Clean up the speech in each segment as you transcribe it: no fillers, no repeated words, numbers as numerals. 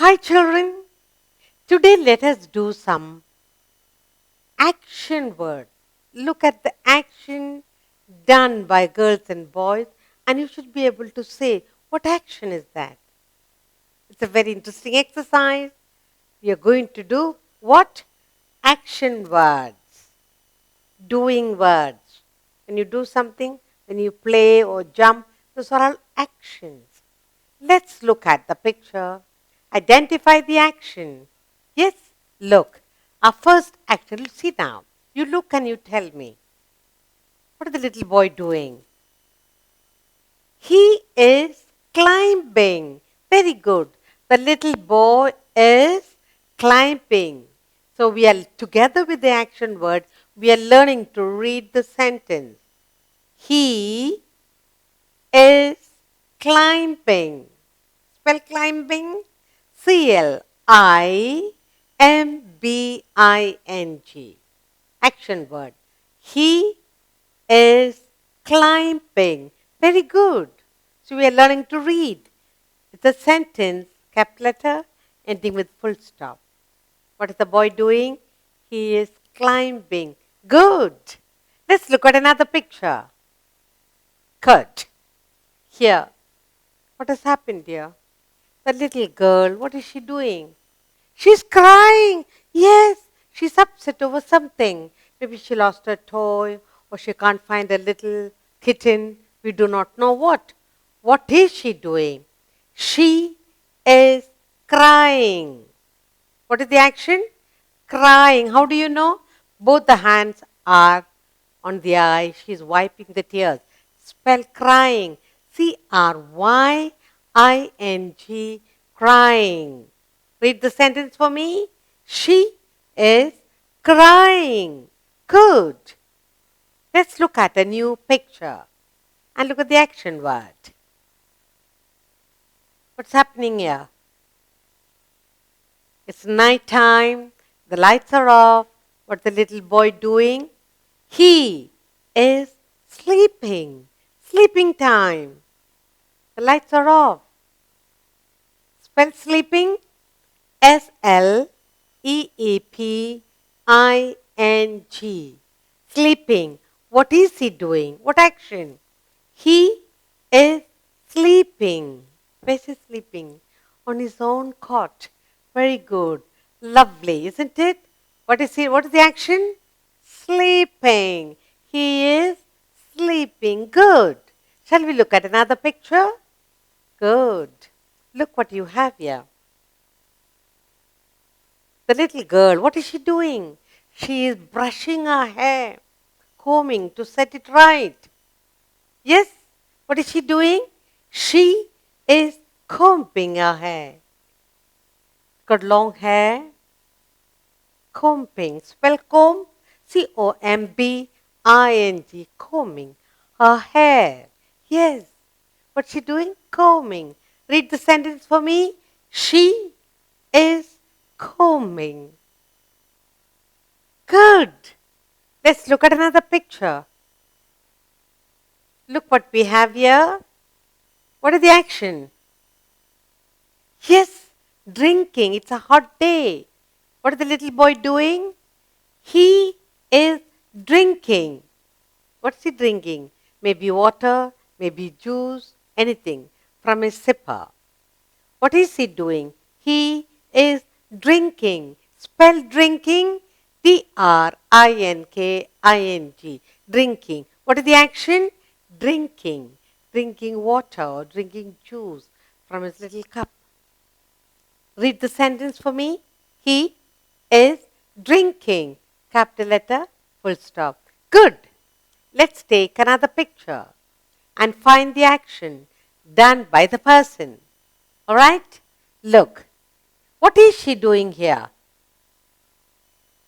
Hi children, today let us do some action word. Look at the action done by girls and boys and you should be able to say what action is that. It's a very interesting exercise. We are going to do what? Action words, doing words. When you do something, when you play or jump, those are all actions. Let's look at the picture. Identify the action. Yes, look. Our first action, see now. You look and you tell me. What is the little boy doing? He is climbing. Very good. The little boy is climbing. So we are together with the action word, we are learning to read the sentence. He is climbing. Spell climbing. climbing. Action word. He is climbing. Very good. So we are learning to read. It's a sentence, capital letter, ending with full stop. What is the boy doing? He is climbing. Good. Let's look at another picture. Kurt. Here. What has happened here? The little girl, what is she doing? She's crying. Yes, she's upset over something. Maybe she lost her toy or she can't find a little kitten. We do not know what. What is she doing? She is crying. What is the action? Crying. How do you know? Both the hands are on the eye. She's wiping the tears. Spell crying. Crying. Crying. Read the sentence for me. She is crying. Good. Let's look at a new picture and look at the action word. What's happening here? It's night time. The lights are off. What's the little boy doing? He is sleeping. Sleeping time. The lights are off. Spell sleeping. Sleeping. Sleeping. What is he doing? What action? He is sleeping. Where's he sleeping? On his own cot. Very good. Lovely, isn't it? What is the action? Sleeping. He is sleeping. Good. Shall we look at another picture? Good. Look what you have here. The little girl, what is she doing? She is brushing her hair, combing to set it right. Yes? What is she doing? She is combing her hair. Got long hair. Combing. Spell comb. Combing. Combing. Her hair. Yes. What's she doing? Combing. Read the sentence for me. She is combing. Good. Let's look at another picture. Look what we have here. What is the action? Yes, drinking. It's a hot day. What is the little boy doing? He is drinking. What's he drinking? Maybe water, maybe juice, anything from a sipper. What is he doing? He is drinking. Spell drinking. Drinking. Drinking. What is the action? Drinking. Drinking water or drinking juice from his little cup. Read the sentence for me. He is drinking. Capital letter, full stop. Good. Let's take another picture and find the action done by the person. All right? Look. What is she doing here?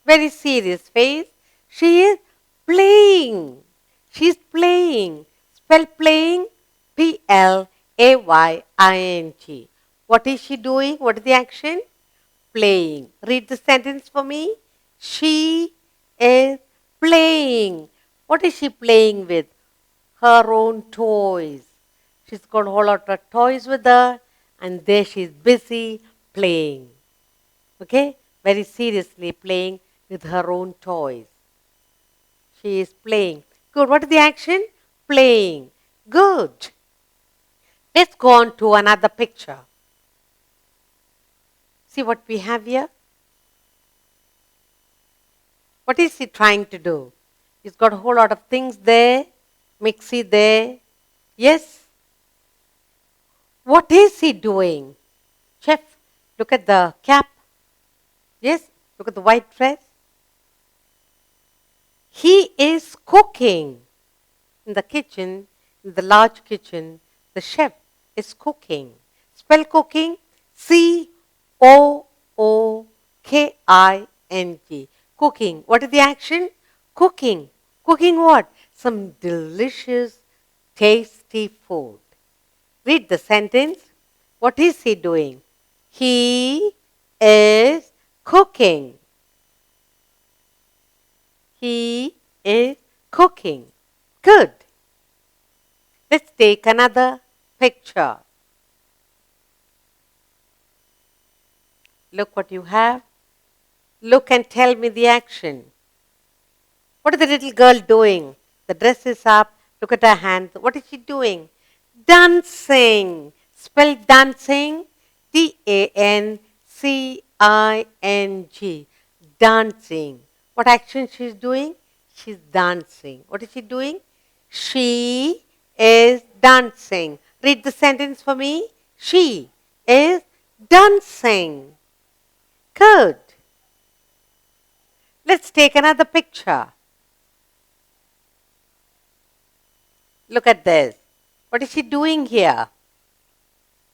Very serious face. She is playing. She's playing. Spell playing. Playing. What is she doing? What is the action? Playing. Read the sentence for me. She is playing. What is she playing with? Her own toys. She's got a whole lot of toys with her and there she's busy playing. Okay? Very seriously playing with her own toys. She is playing. Good. What is the action? Playing. Good. Let's go on to another picture. See what we have here? What is he trying to do? He's got a whole lot of things there. Mixie there. Yes? What is he doing? Chef, look at the cap. Yes? Look at the white dress. He is cooking. In the kitchen, in the large kitchen, the chef is cooking. Spell cooking. Cooking. Cooking. What is the action? Cooking. Cooking what? Some delicious, tasty food. Read the sentence. What is he doing? He is cooking. He is cooking. Good. Let's take another picture. Look what you have. Look and tell me the action. What is the little girl doing? The dress is up. Look at her hands. What is she doing? Dancing. Spell dancing. Dancing. Dancing. What action she is doing? She's dancing. What is she doing? She is dancing. Read the sentence for me. She is dancing. Good. Let's take another picture. Look at this. What is she doing here?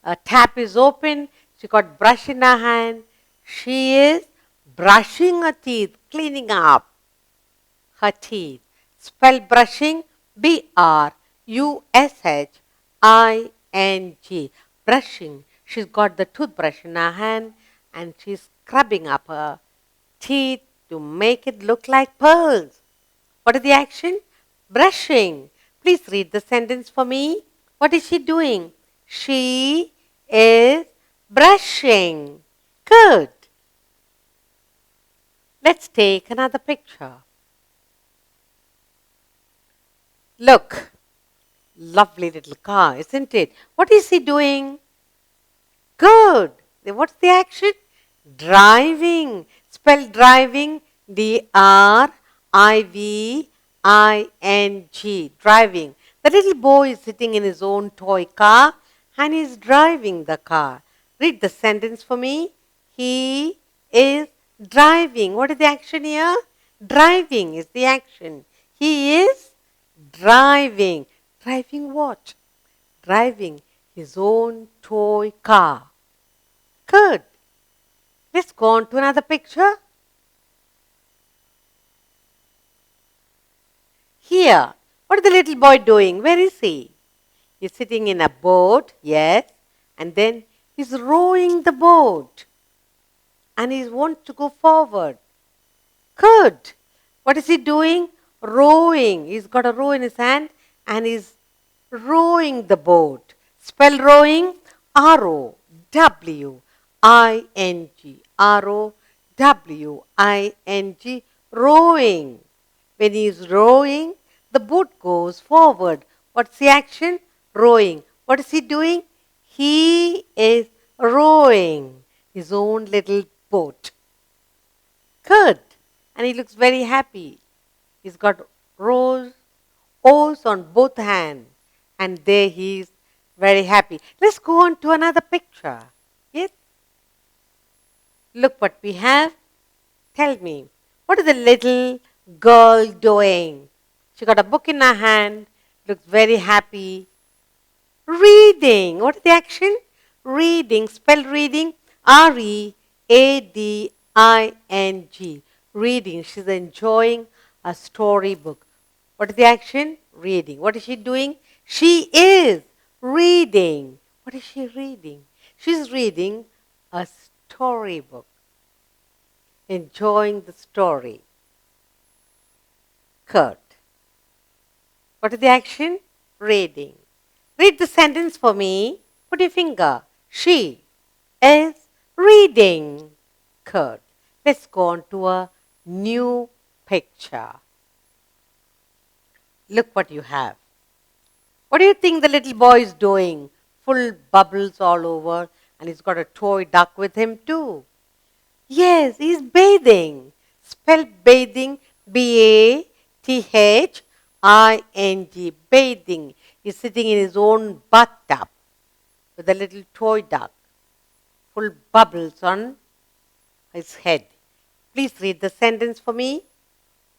A tap is open. She got brush in her hand. She is brushing her teeth, cleaning up her teeth. Spell brushing. Brushing. Brushing. She's got the toothbrush in her hand and she's scrubbing up her teeth to make it look like pearls. What is the action? Brushing. Please read the sentence for me. What is she doing? She is brushing. Good. Let's take another picture. Look. Lovely little car, isn't it? What is he doing? Good. What's the action? Driving. Spell driving. Driving. Driving. The little boy is sitting in his own toy car and he's driving the car. Read the sentence for me. He is driving. What is the action here? Driving is the action. He is driving. Driving what? Driving his own toy car. Good. Let's go on to another picture. Here, what is the little boy doing? Where is he? He's sitting in a boat, yes, and then he's rowing the boat and he wants to go forward. Good. What is he doing? Rowing. He's got a row in his hand and he's rowing the boat. Spell rowing. R-O-W-I-N-G. R-O-W-I-N-G. Rowing. When he is rowing, the boat goes forward. What's the action? Rowing. What is he doing? He is rowing his own little boat. Good. And he looks very happy. He's got oars on both hands. And there he is very happy. Let's go on to another picture. Yes? Look what we have. Tell me, what is the little girl doing? She got a book in her hand, looks very happy. Reading. What is the action? Reading. Spell reading. R-E-A-D-I-N-G. Reading. She's enjoying a storybook. What is the action? Reading. What is she doing? She is reading. What is she reading? She's reading a storybook. Enjoying the story. Good. What is the action? Reading. Read the sentence for me. Put your finger. She is Reading. Good. Let's go on to a new picture. Look what you have. What do you think the little boy is doing? Full bubbles all over, and he's got a toy duck with him too. Yes, he's bathing. Spell bathing Bathing. Bathing. He's sitting in his own bathtub with a little toy duck, full bubbles on his head. Please read the sentence for me.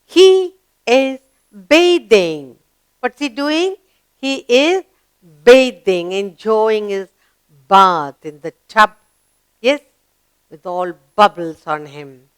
He is bathing. What's he doing? He is bathing, enjoying his bath in the tub. Yes, with all bubbles on him.